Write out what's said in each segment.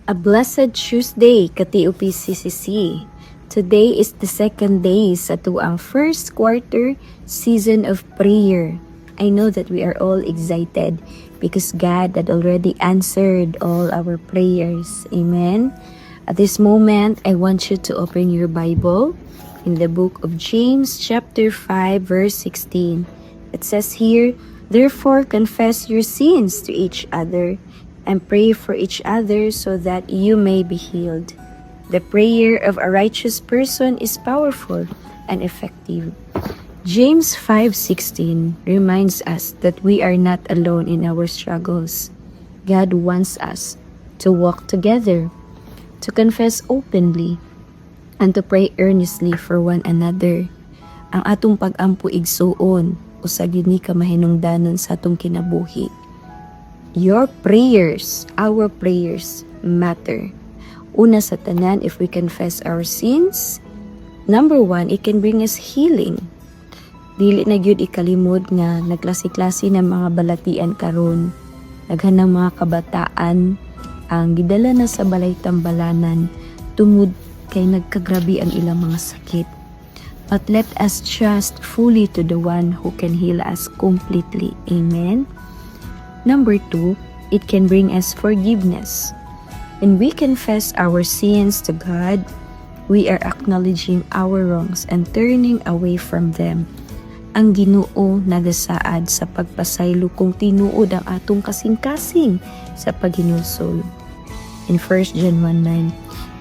A blessed Tuesday, ka-TOPCCC. Today is the second day sa tuang first quarter season of prayer. I know that we are all excited because God had already answered all our prayers. Amen. At this moment, I want you to open your Bible in the book of James chapter 5 verse 16. It says here, "Therefore confess your sins to each other and pray for each other so that you may be healed. The prayer of a righteous person is powerful and effective." James 5:16 reminds us that we are not alone in our struggles. God wants us to walk together, to confess openly, and to pray earnestly for one another. Ang atong pag-ampo igsuon usag yun ni ka mahinungdanon sa atong kinabuhi. Your prayers, our prayers matter. Una sa tanan, if we confess our sins, number one, it can bring us healing. Dili na gyud ikalimod nga nagklase-klase ng mga balatian karon. Daghan ng mga kabataan ang gidala na sa balay tambalanan tungod kay nagkagrabi ang ilang mga sakit. But let us trust fully to the one who can heal us completely. Amen. Number two, it can bring us forgiveness. When we confess our sins to God, we are acknowledging our wrongs and turning away from them. Ang Ginoo nagasaad sa pagpasaylo kung tinuod ang atong kasing-kasing sa paghinulsol. In 1 John 1:9,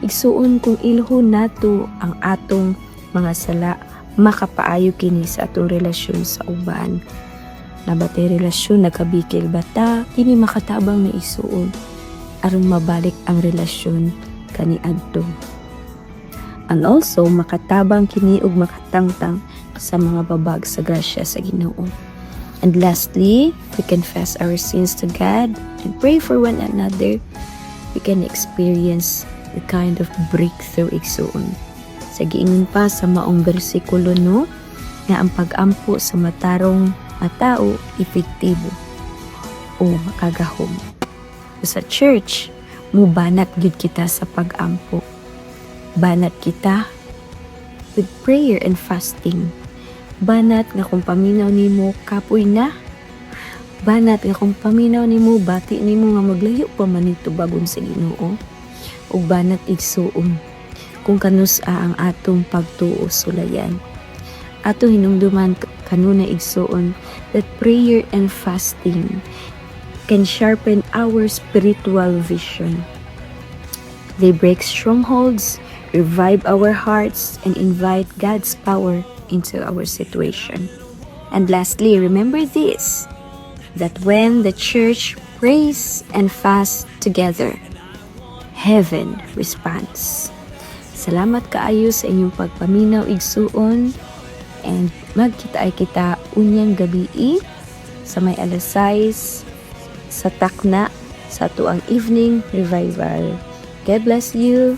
igsuon kung ilhon nato ang atong mga sala, makapaayo kini sa atong relasyon sa uban. Nabatay relasyon, nagkabikil bata, kini makatabang na isuon aron mabalik ang relasyon kaniadto. And also makatabang kini ug makatangtang sa mga babag sa grasya sa Ginoo. And lastly, we confess our sins to God and pray for one another. We can experience the kind of breakthrough igsuon. Sa giingon pa sa maong bersikulo no, nga ang pag-ampo sa matarong matao epektibo o makagahom. Sa church, mubanat gyud kita sa pag-ampo. Banat kita with prayer and fasting. Banat nga kung paminaw nimo kapoy na. Banat nga kung paminaw nimo bati nimo nga maglayo pa man ito bagon sa Ginoo. Ug banat igsuon kung kanus-a ang atong pagtuo sulayan. Ato hinumduman kanuna igsuon that prayer and fasting can sharpen our spiritual vision. They break strongholds, revive our hearts, and invite God's power into our situation. And lastly, remember this, that when the church prays and fasts together, heaven responds. Salamat kaayo sa inyong pagpaminaw igsuon, and magkita ay kita unyang gabi sa may alas 6 sa takna sa tuang evening revival. God bless you.